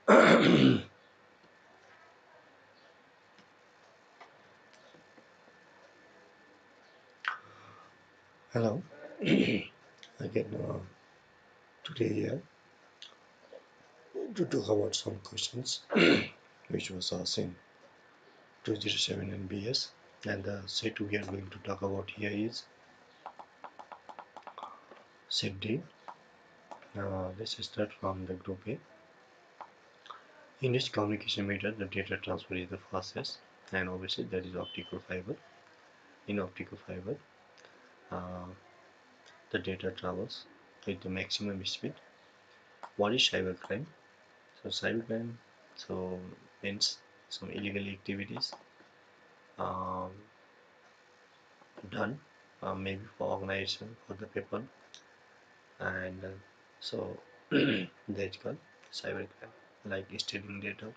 Hello. Again, today here to talk about some questions which was asked in 207 and BS, and the set we are going to talk about here is set D. Let's start from the group A. In this communication method, the data transfer is the fastest, and obviously that is optical fiber. In optical fiber, uh, the data travels with the maximum speed. What is cybercrime? So cybercrime means some illegal activities um, done, maybe for organization for the people, and so that's called cybercrime, like stealing data,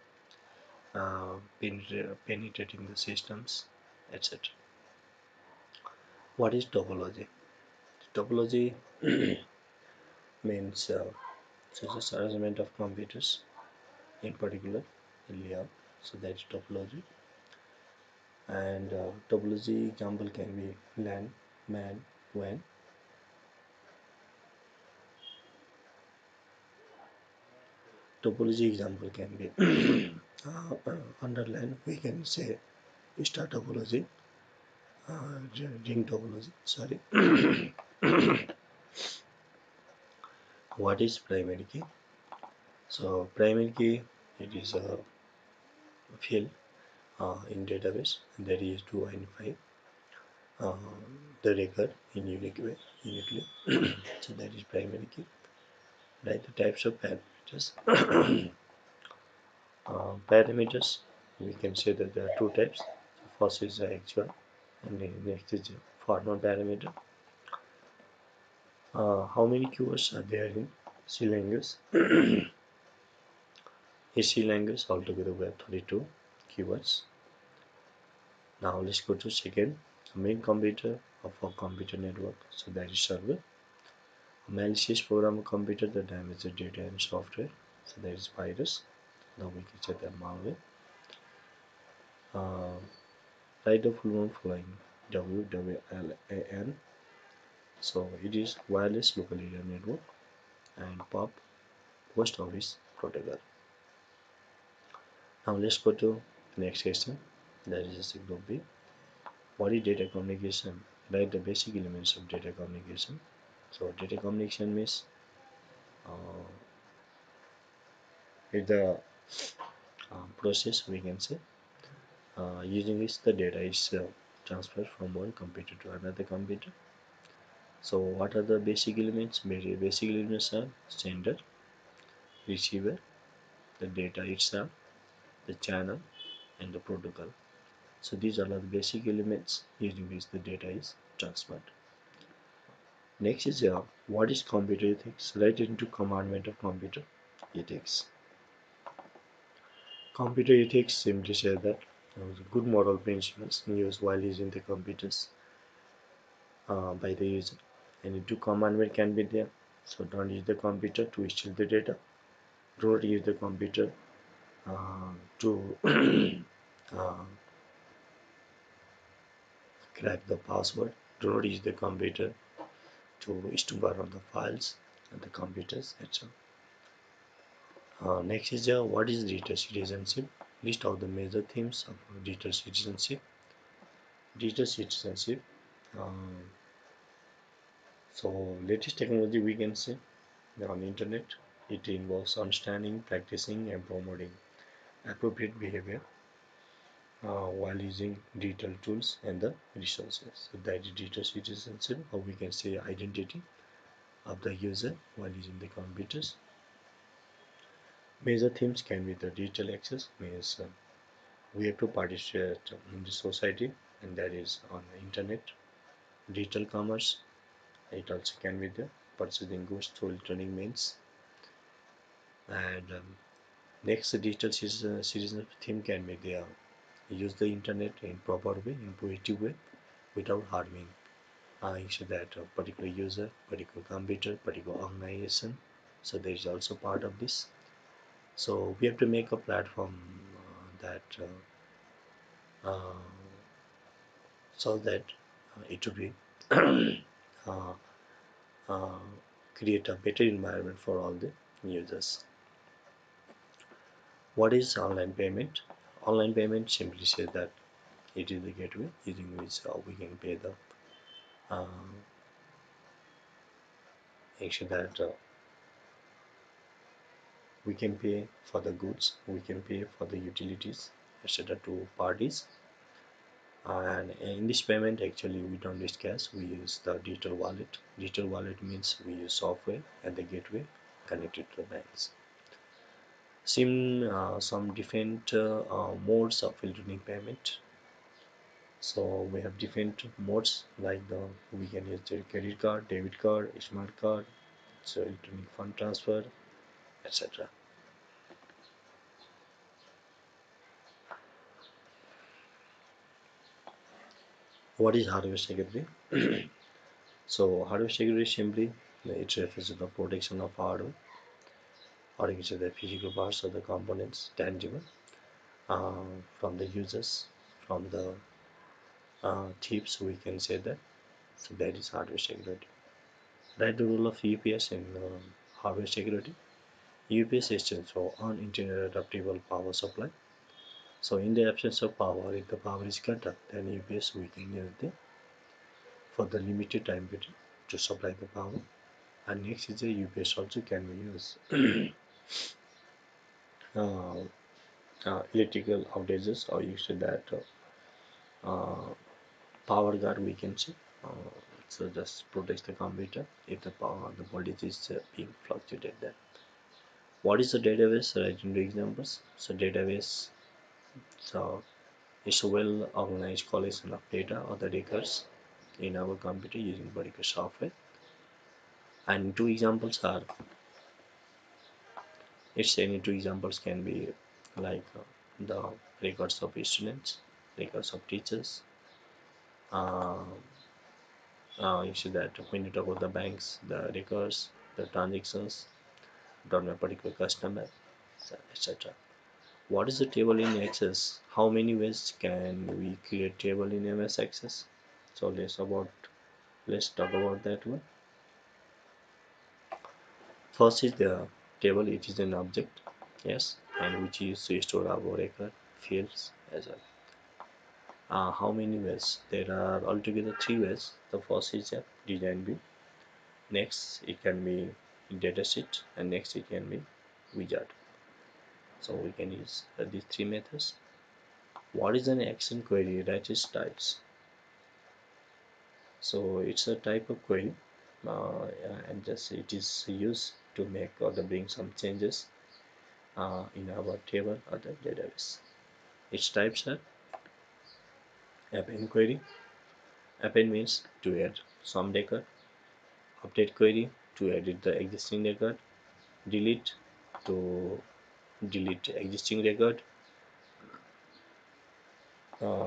penetrating the systems, etc. What is topology? Topology means just arrangement of computers in particular in layout, so that's topology. And topology example can be land, man, when. Topology example can be underline, we can say star topology, ring topology, sorry. What is primary key? So primary key, it is a field in database that is to identify uh, the record in unique way, uniquely. So that is primary key. Right, the types of parameters. Parameters, we can say that there are two types. First is the actual, and the next is formal parameter. How many keywords are there in C language? In C language altogether we have 32 keywords. Now let's go to second, main computer of a computer network. So that is server. A malicious program of computer that damages data and software. So that is virus. Now we can say that malware. Uh, Write the full one following WWLAN. So it is wireless local area network, and POP, post office protocol. Now let's go to next question. That is group B. What is data communication? Write the basic elements of data communication. So data communication means it's the process, we can say, using which the data is transferred from one computer to another computer. So what are the basic elements? Basic elements are sender, receiver, the data itself, the channel, and the protocol. So these are the basic elements using which the data is transferred. Next is what is computer ethics? Write it into commandment of computer ethics. Computer ethics simply say that good moral principles used while using the computers by the user. And two commandment can be there. So don't use the computer to steal the data. Don't use the computer to crack the password. Do not use the computer to stumble on the files and the computers, etc. Next is what is digital citizenship? List of the major themes of digital citizenship. Digital citizenship. Um, so latest technology, we can say on internet. It involves understanding, practicing, and promoting appropriate behavior while using digital tools and the resources. So that is digital citizenship, or we can say identity of the user while using the computers. Major themes can be the digital access, means we have to participate in the society, and that is on the internet. Digital commerce, it also can be the purchasing goods through electronic means. And next digital citizen theme can be the use the internet in proper way, in positive way, without harming so that particular user, particular computer, particular organization. So there is also part of this. So we have to make a platform that uh, so that it will be uh, uh, create a better environment for all the users. What is online payment? Online payment simply says that it is the gateway using which we can pay the actually that we can pay for the goods, we can pay for the utilities, etc. to parties. And in this payment, actually, we don't use cash. We use the digital wallet. Digital wallet means we use software and the gateway connected to the banks. Some different modes of filtering payment. So we have different modes like the we can use the credit card, debit card, smart card, so electronic fund transfer, etc. What is hardware security? So hardware security simply it refers to the protection of hardware or you can say the physical parts of the components tangible uh, from the users, from the thieves we can say that. So that is hardware security. Right, the role of UPS in hardware security. UPS stands for uninterruptible adaptable power supply. So in the absence of power, if the power is cut off, then UPS we can use the for the limited time period to supply the power. And next is the UPS also can be used uh, electrical outages or you say that power guard we can say. So just protect the computer if the voltage is being fluctuated. Then what is the database? Write into examples. So database so it's a well organized collection of data or the records in our computer using particular software. And two examples are its any two examples can be like the records of students, records of teachers. Uh, you see that when you talk about the banks, the records, the transactions done by a particular customer, etc. What is the table in Access? How many ways can we create table in MS Access? So let's talk about that one. First is the table. It is an object, yes, and which is to store our record fields as well. How many ways? There are altogether three ways. The first is a design view. Next, it can be datasheet, and next it can be wizard. So we can use these three methods. What is an action query? That is types. So it's a type of query, and just it is used to make or to bring some changes in our table or the database. Its types are append query. Append means to add some record. Update query to edit the existing record. Delete to delete existing record.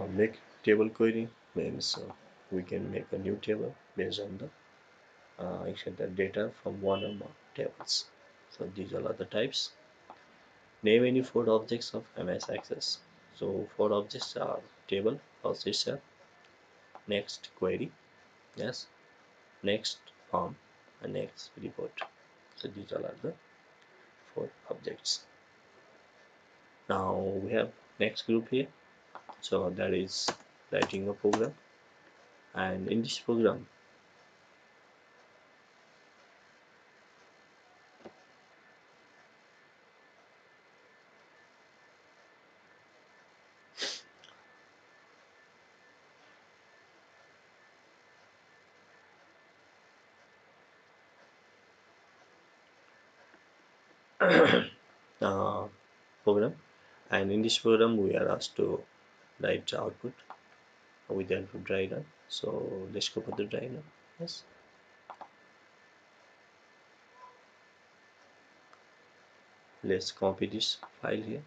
Make table query means we can make a new table based on the the data from one or more tables. So these are the types. Name any four objects of MS Access. So four objects are table, first itself, next query, yes, next form, and next report. So these all are the four objects. Now we have next group here. So that is writing a program, and in this program uh, program, and in this program we are asked to write output with the help of dry run. So let's go for the dry run. Yes, let's copy this file here.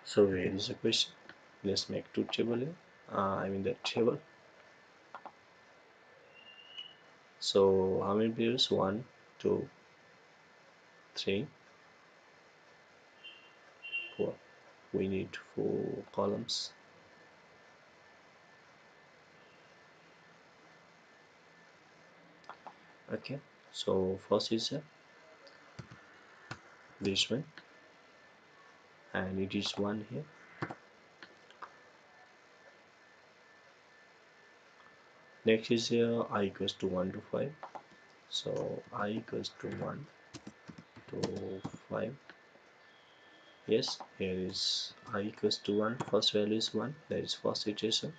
So here is a question. Let's make two table here. The table. So how many pairs? 1, 2, 3, 4. We need 4 columns. Okay. So first is this one, and it is 1 here. Next is here I equals to 1 to 5. So I equals to 1 to 5. Yes, here is I equals to 1. First value is 1. That is first iteration.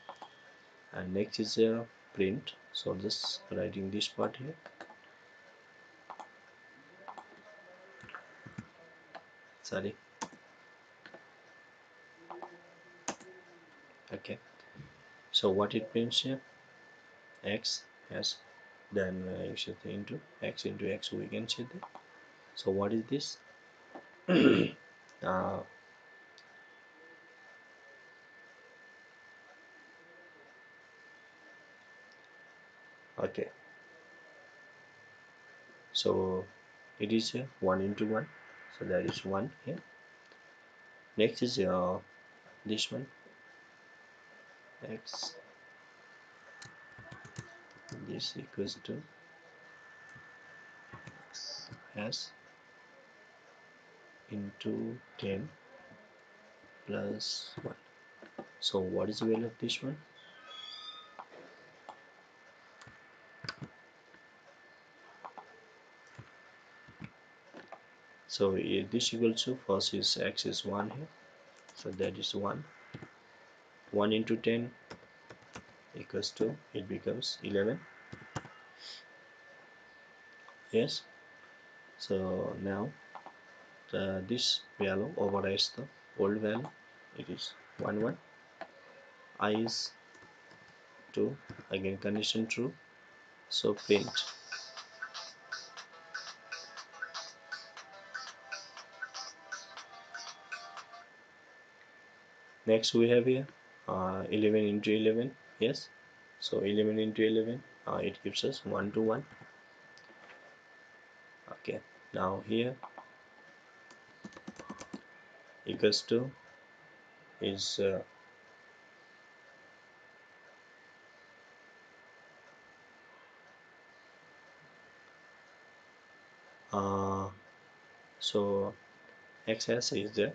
And next is a print. So just writing this part here. Sorry. Okay. So what it means here? X has then into x we can see that. So what is this? uh, okay. So it is 1 into 1. So that is 1 here. Next is this one, x, this equals to s into 10 plus 1. So what is the value of this one? So this equals to first is x is 1 here. So that is 1. 1 into 10 equals to, it becomes 11. Yes. So now this value overrides the old value. It is 1 1. I is 2. Again condition true. So print. Next we have here 11 into 11. Yes. So 11 into 11, it gives us 1 to 1. Okay. Now here equals to is so xs is there.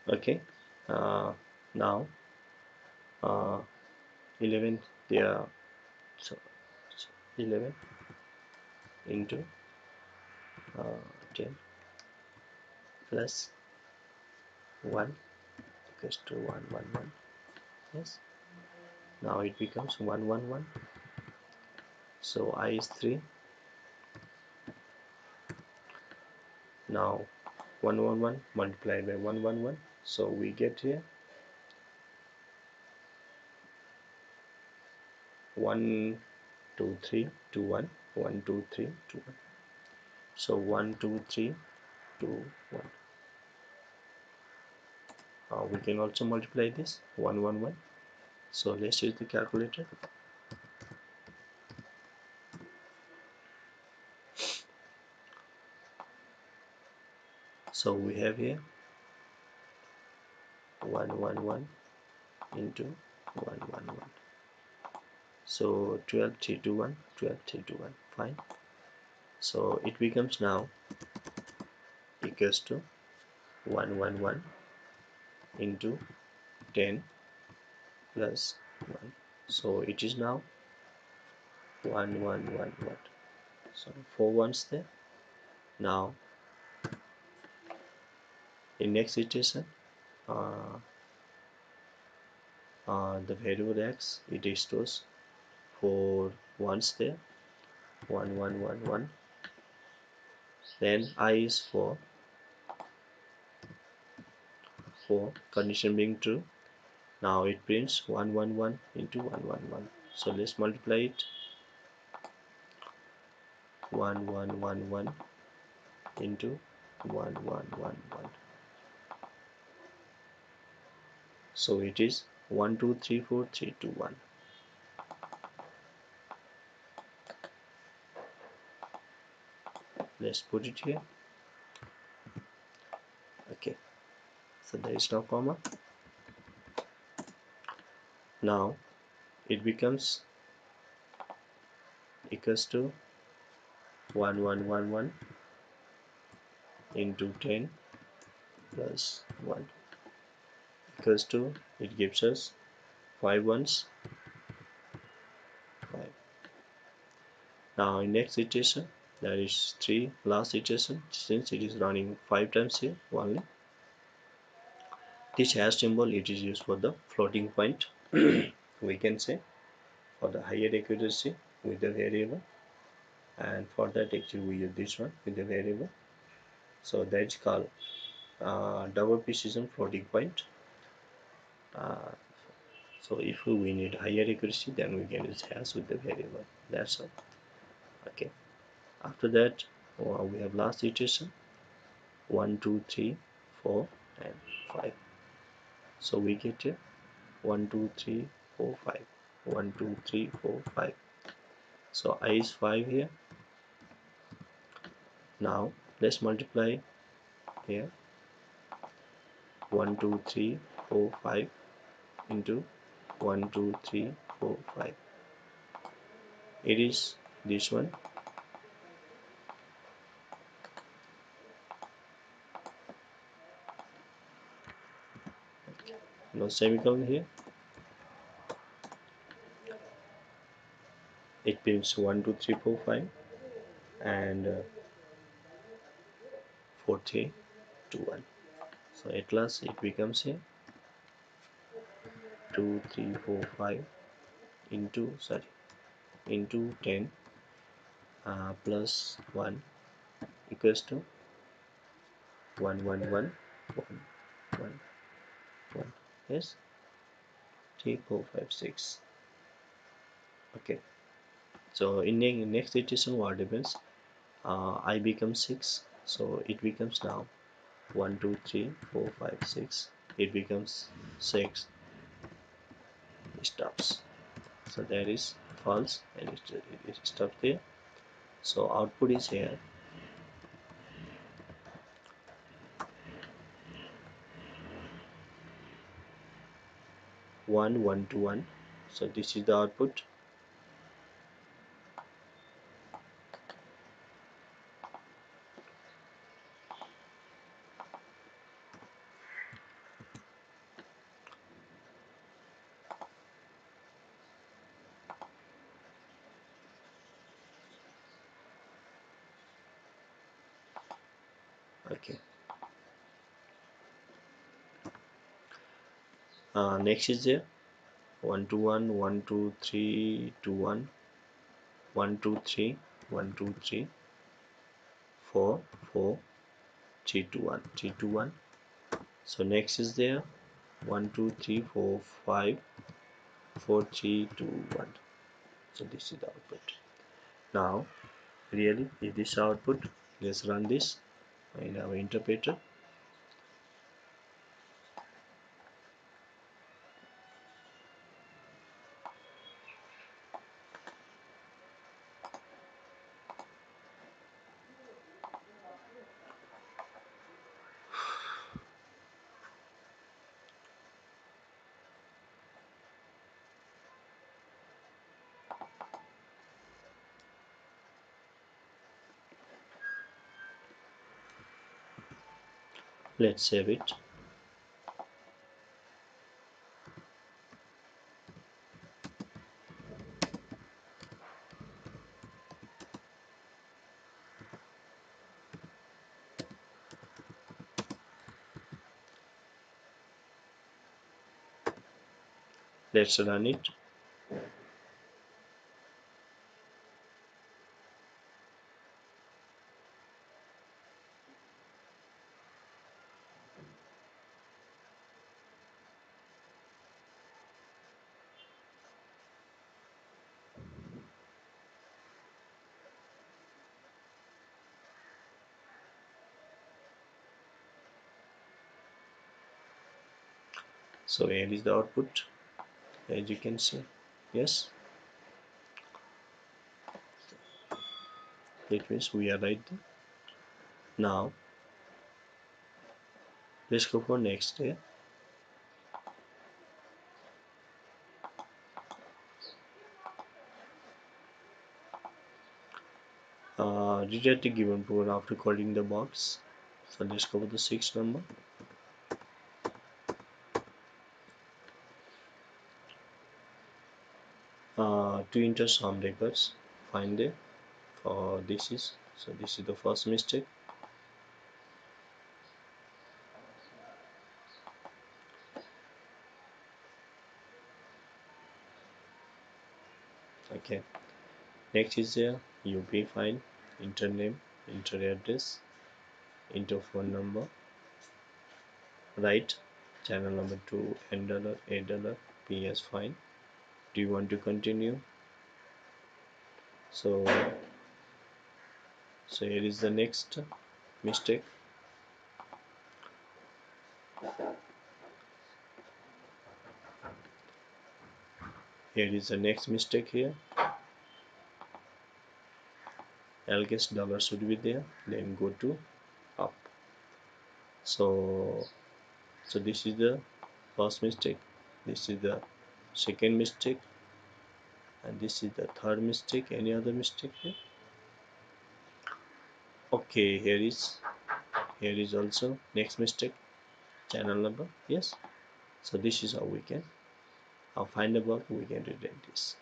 Okay. Now 11, yeah, so, 11 into 10 plus 1 equals to 1 1 1. Yes. Now it becomes 1 1 1. So I is 3. Now 1 1 1 multiplied by 1 1 1. So we get here 1 2 3 2 1 1 2 3 2 1. So 1 2 3 2 1. We can also multiply this 1 1 1. So let's use the calculator. So we have here 1 1 1 into 1 1 1. So 12 3 2 1, 12 3 2 1, fine. So it becomes now equals to 111 into 10 plus 1. So it is now 1111. So 4 ones there. Now in next iteration, uh, the variable x, it stores 4 ones there, 1111. Then I is for 4, condition being true. Now it prints 111 into 111. So let's multiply it. 1111 into 1111. So it is 1 2 3 4 3 2 1. Let's put it here. Okay, so there is no comma. Now it becomes equals to 1111 into 10 plus 1 equals to, it gives us 5 ones, 5. Now in next iteration, that is 3 last iteration, since it is running 5 times here only. This hash symbol, it is used for the floating point. We can say for the higher accuracy with the variable, and for that actually we use this one with the variable. So that's called double precision floating point. Uh, so if we need higher accuracy, then we can use hash with the variable. That's all. Okay. After that, we have last iteration 1 2 3 4 and 5. So we get here 1 2 3 4 5, 1 2 3 4 5. So I is 5 here. Now let's multiply here 1 2 3 4 5 into 1 2 3 4 5. It is this one. No semicolon here. It means 1 2 3 4 5 and 4 3 2 1. So at last it becomes here 2 3 4 5 into 10 plus 1 equals to 1 1 1 1 1 1. Yes, 3 4 5 6. Okay, so in next iteration what happens, I becomes 6, so it becomes now 1 2 3 4 5 6. It becomes 6, stops. So that is false and it stops there. So output is here 1 1 to 1. So this is the output. Okay, next is there 1 to 1 1 2 3 to 1 1 2 3 1 2 3 4 4 3 to 1 3 to 1. So next is there 1 2 3 4 5 4 3 2 1. So this is the output. Now really is this output? Let's run this in our interpreter. Let's save it. Let's run it. So here is the output, as you can see. Yes, it means we are right there. Now let's go for next step. Redirect the given program after calling the box. So let's go for the 6th number. To enter some records, find them. For this is the first mistake. Okay. Next is the UP file, enter name, enter address, enter phone number, write channel number to $N, $8, PS fine. Do you want to continue? So here is the next mistake. Here is the next mistake here. L guess dollar should be there, then go to up. So this is the first mistake, this is the second mistake, and this is the third mistake. Any other mistake here? Okay, here is also next mistake, channel number. Yes, so this is how we can find the bug, we can redirect this.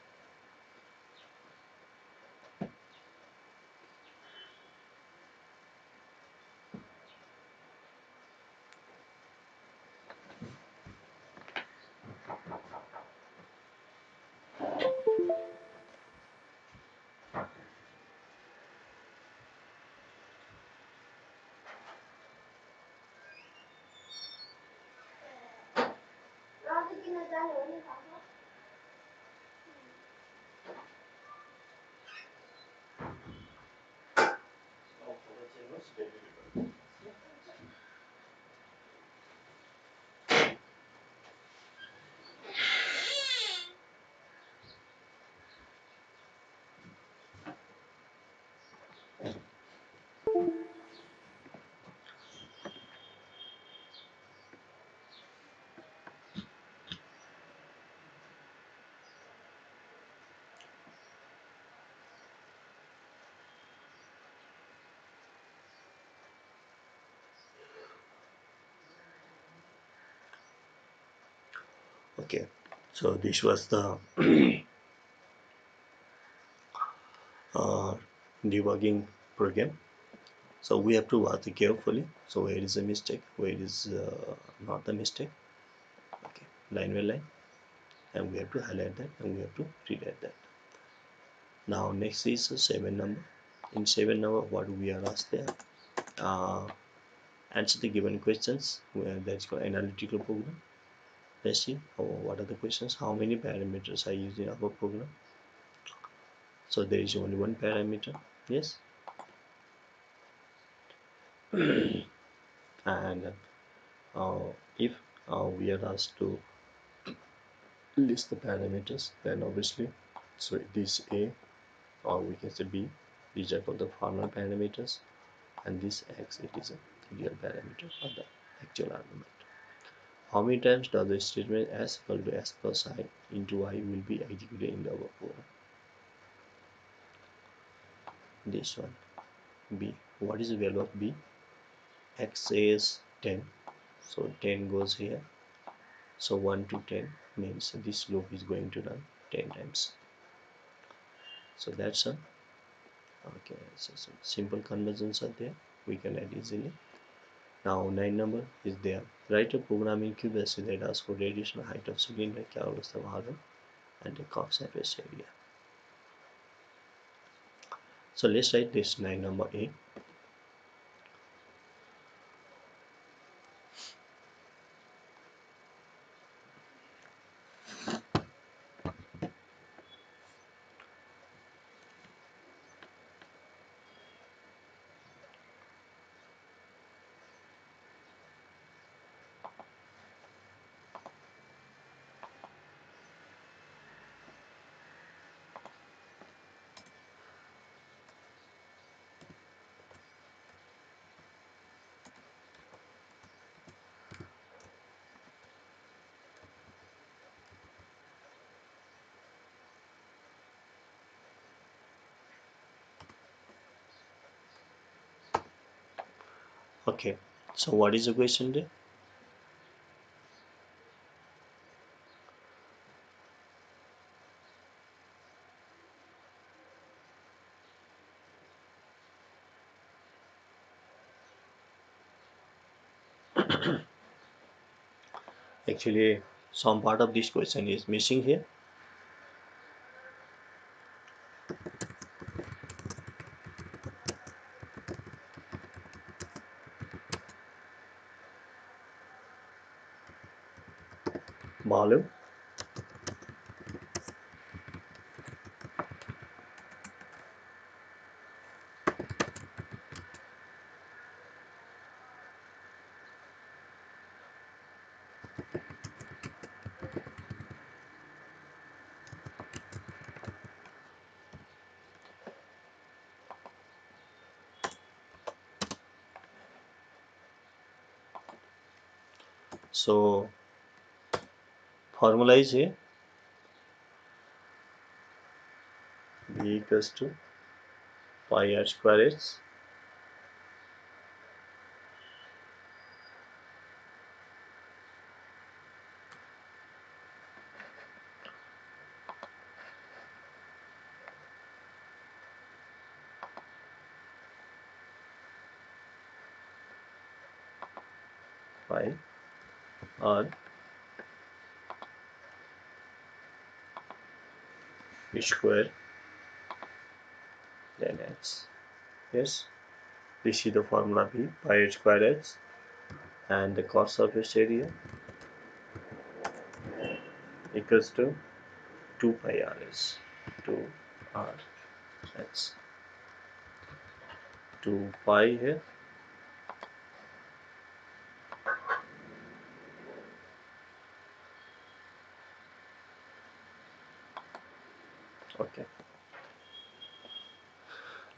Okay, so this was the debugging program. So we have to watch it carefully. So where is the mistake, where is not the mistake. Okay, line by line, and we have to highlight that, and we have to redirect that. Now next is 7 number. In 7 number, what we are asked there, answer the given questions. That's called analytical program. Let's see what are the questions. How many parameters are used in our program? So there is only one parameter. Yes. And if we are asked to list the parameters, then obviously, so this A, or we can say B, these are called the formal parameters, and this X, it is a real parameter or the actual argument. How many times does the statement S equal to S plus I into I will be executed in the above program? This one, B. What is the value of B? X is 10. So 10 goes here. So 1 to 10 means this loop is going to run 10 times. So that's a okay. So simple conversions are there. We can add easily. Now 9 number is there. Write a program in QBasic that asks for radius height of cylinder, calculus the volume, and the curve surface area. So let's write this 9 number A. Okay, so what is the question there? Actually, some part of this question is missing here. Volume. So formula is here. B equals to pi r square h pi r square then h. Yes, this is the formula B pi r square h, and the curve surface area equals to 2 pi r s 2 r h 2 pi here. Okay,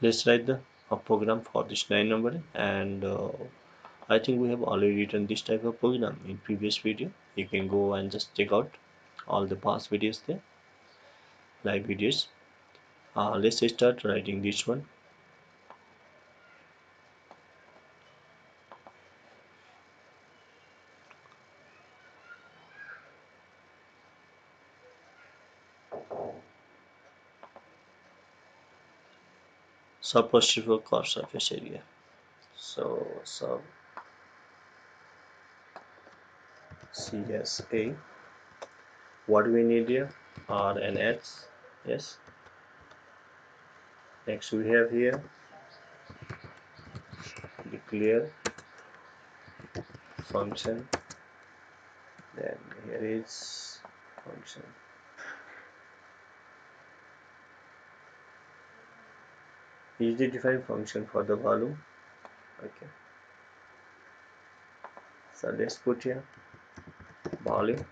let's write the program for this 9 number, and I think we have already written this type of program in previous video. You can go and just check out all the past videos there, live videos. Let's start writing this one. Subperceptual curve surface area. So sub CSA. What we need here? R and X. Yes. Next we have here declare function. Then here is function. Easy define function for the volume. Okay. So let's put here volume,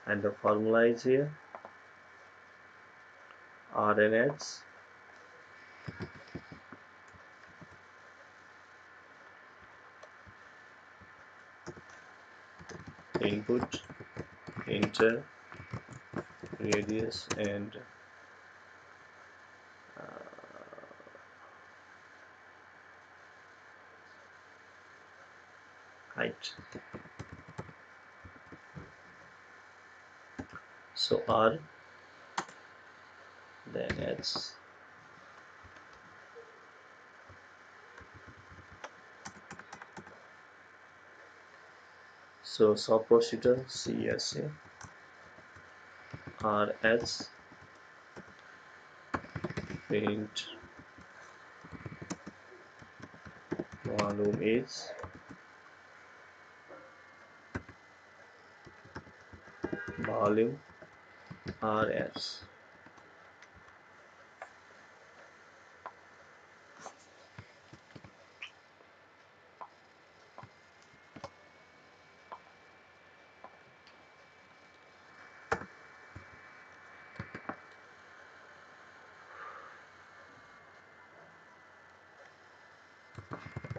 and the formula is here R and X input, enter, radius, and height. So R, then H. So sub procedure CSA RS print volume is volume RS.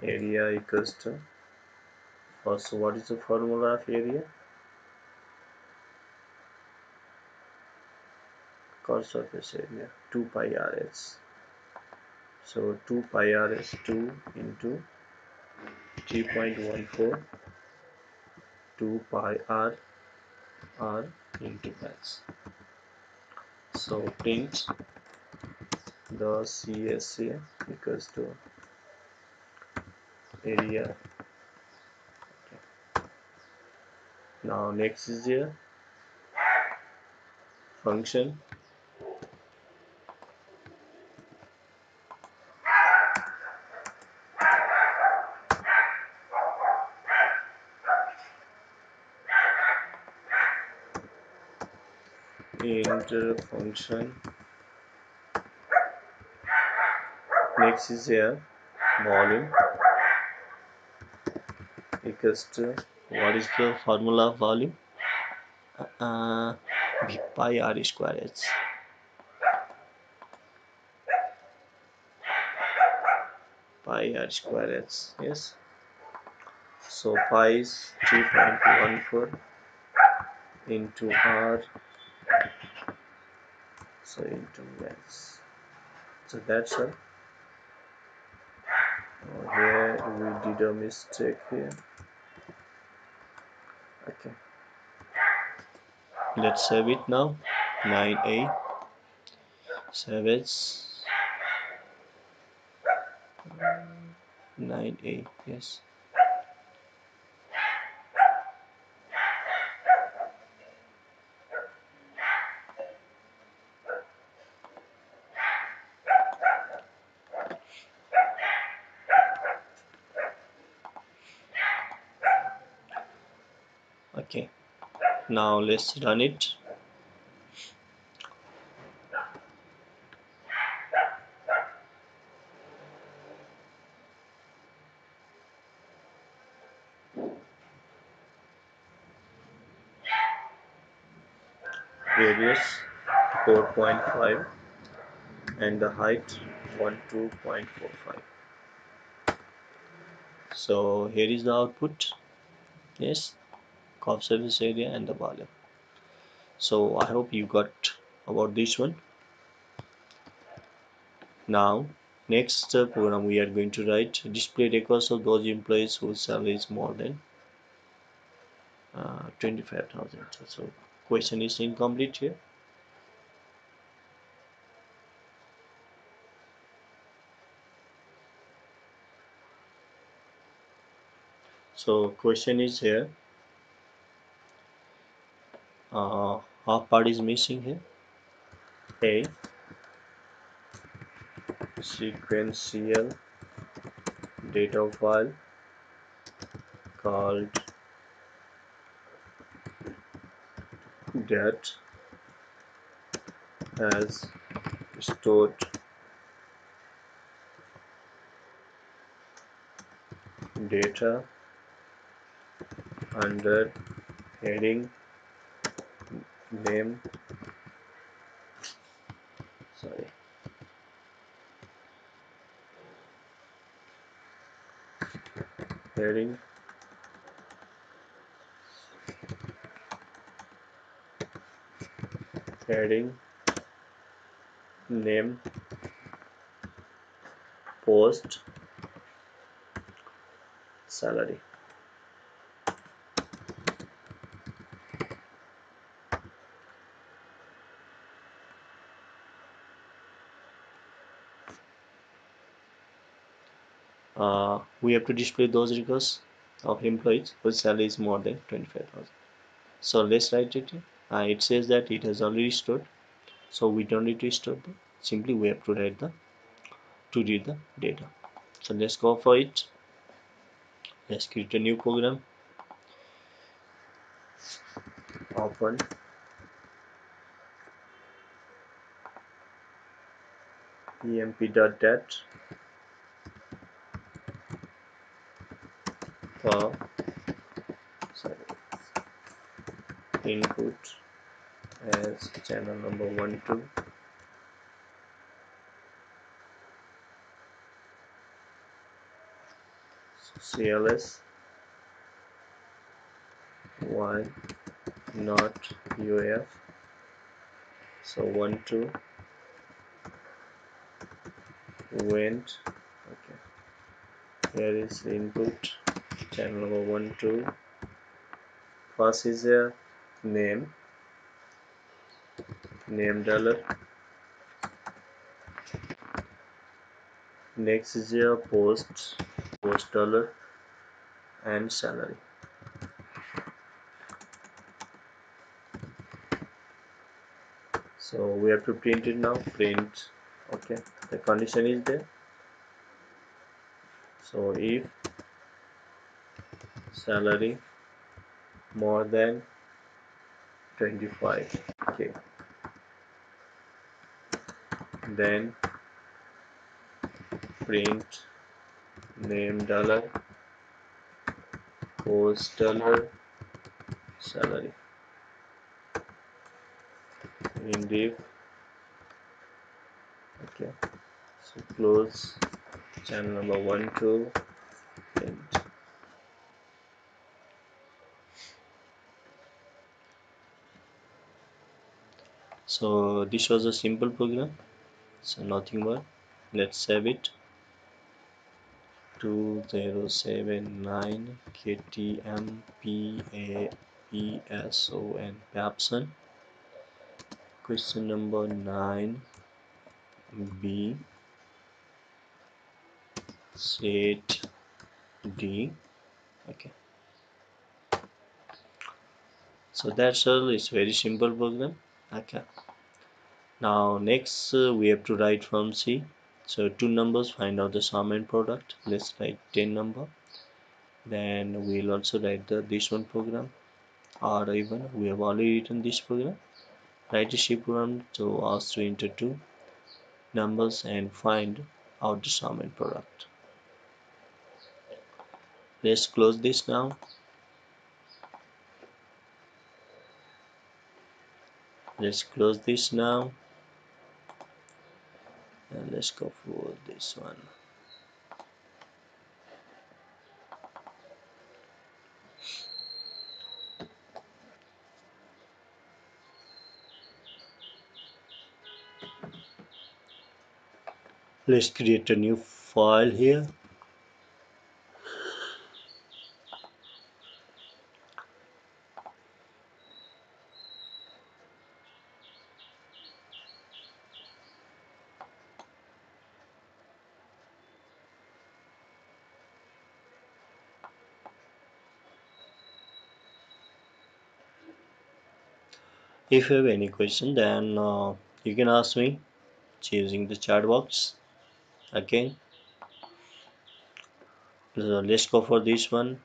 Area equals to, first what is the formula of area? Curved surface area 2 pi rs. So 2 pi rs 2 into 3.14 2 pi r into s. So print the CSA equals to area. Now next is the function. Int function. Next is here volume equals to, what is the formula of volume? V pi r square h. Pi r square h. Yes. So pi is 3.14 into r, so into s. So that's all. Here we did a mistake here. Okay, let's save it now. 9a, save it. 9a, yes. Okay, now let's run it. Radius 4.5 and the height 12.45. So here is the output. Yes, curved surface area and the volume. So I hope you got about this one. Now next program we are going to write display records of those employees whose salary is more than 25,000. So question is incomplete here. So question is here, half part is missing here. A sequential data file called that has stored data under heading name, sorry, heading name post salary. we have to display those records of employees whose salary is more than 25,000. So let's write it. It says that it has already stored, so we don't need to store them. Simply we have to write to read the data. So let's go for it. Let's create a new program. Open emp.dat for input as channel number 1 2. CLS why not UF. So 1 2 went. Okay, here is input channel number 1 2. First is a name dollar. Next is a post dollar, and salary. So we have to print it now. Print. Okay, the condition is there. So if salary more than 25k, then print name dollar, post dollar, salary in div. Okay, so close channel number 1 2 print. So this was a simple program, so nothing more. Let's save it. 2079 KTM PABSON PABSON. Question number 9 B set D. Okay, so that's all. It's very simple program. Okay, now next we have to write from C. So two numbers, find out the sum and product. Let's write 10 number. Then we'll also write this one program, or even we have already written this program. Write a C program to ask to enter two numbers and find out the sum and product. Let's close this now. Let's close this now, and let's go for this one. Let's create a new file here. If you have any question, then you can ask me using the chat box. Again, let's go for this one.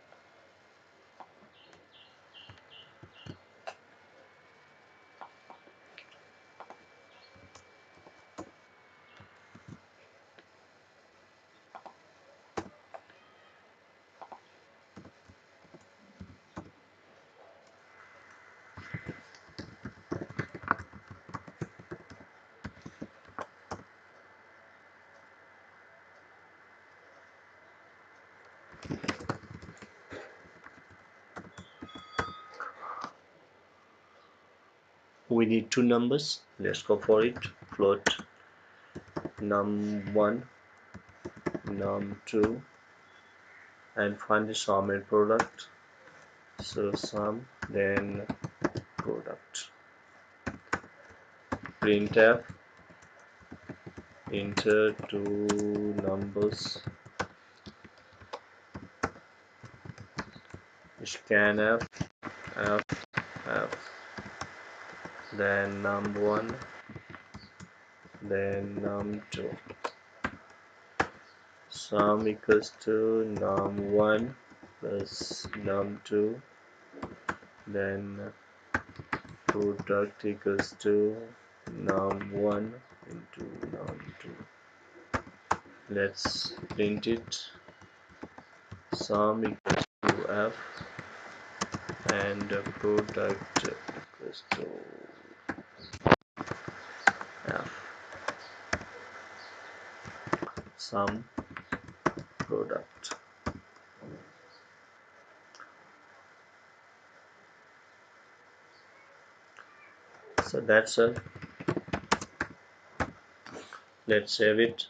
We need two numbers. Let's go for it. Float num1, num2, and find the sum and product. So sum, then product. Printf, enter two numbers scanf f f, then num1, then num2, sum equals to num1 plus num2, then product equals to num1 into num2. Let's print it. Sum equals to f and product equals to f. Sum product. So that's all. Let's save it.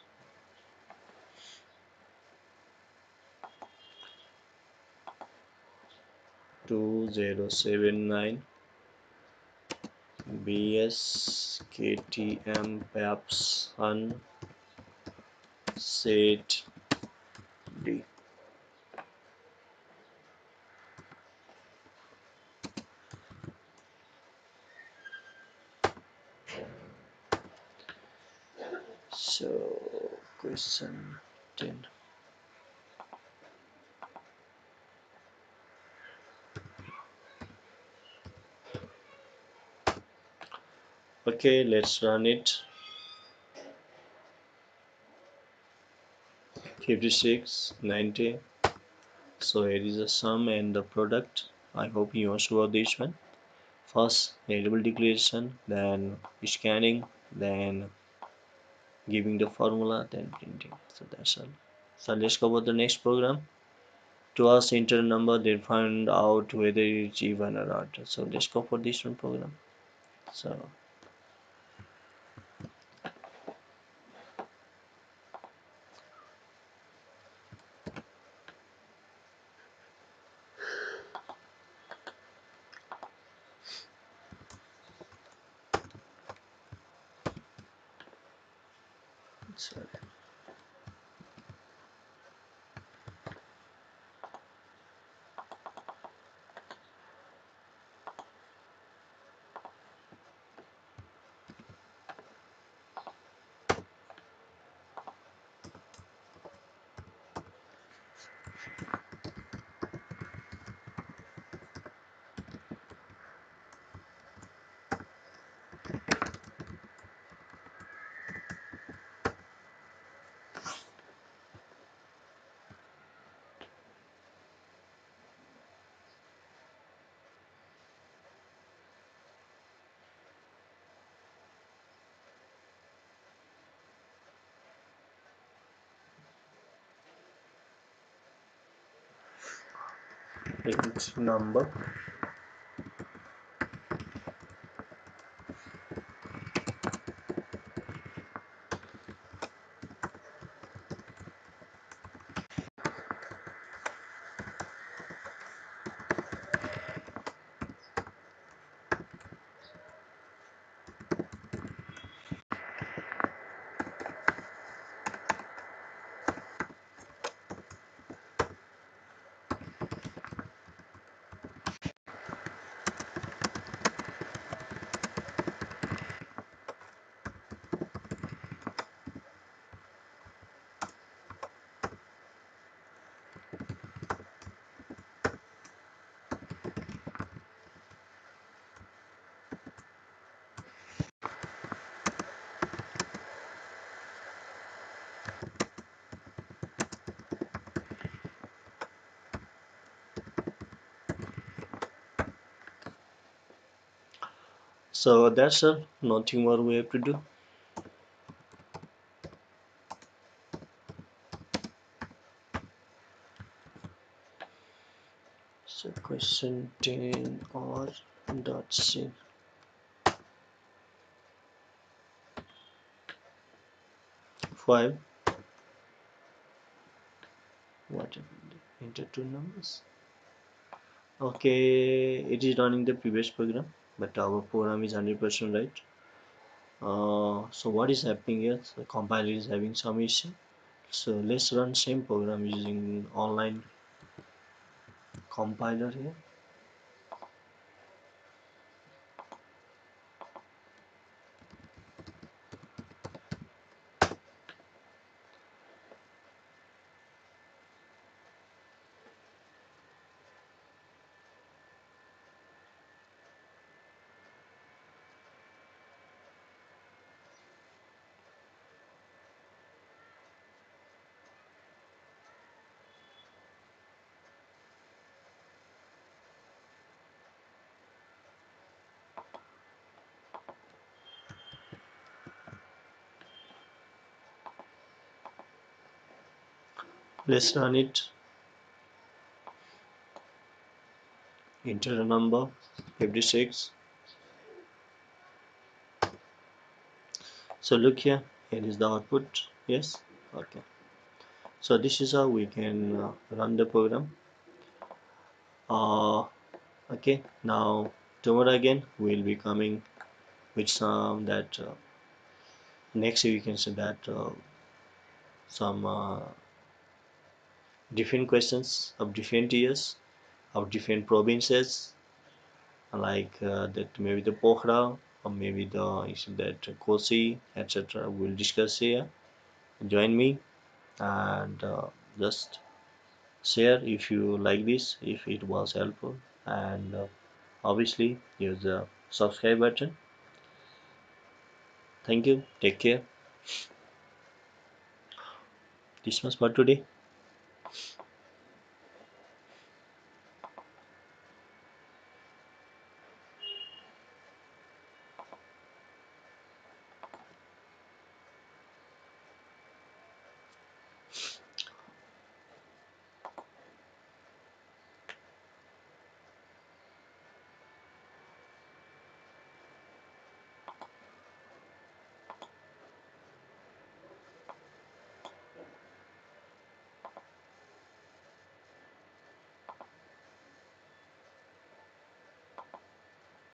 2079 BS KTM PABSON set D. So question 10. Okay, let's run it. 56, 90. So here is the sum and the product. I hope you are sure of this one. First variable declaration, then scanning, then giving the formula, then printing. So that's all. So let's cover the next program. To us enter a number, then find out whether it's even or odd. So let's go for this one program. So sorry. Print number. So that's all. Nothing more we have to do. So question 10 or dot c. Five. What enter two numbers? Okay, it is running the previous program, but our program is 100% right. So what is happening here? The compiler is having some issue. So let's run same program using online compiler here. Let's run it. Enter a number 56. So look here, here is the output. Yes, okay. So this is how we can run the program. Okay, now tomorrow again we'll be coming with some that next we can say that some different questions of different years of different provinces, like that maybe the Pokhara or maybe the that Kosi, etc. We'll discuss here. Join me and just share if you like this, if it was helpful, and obviously use the subscribe button. Thank you, take care. This was for today.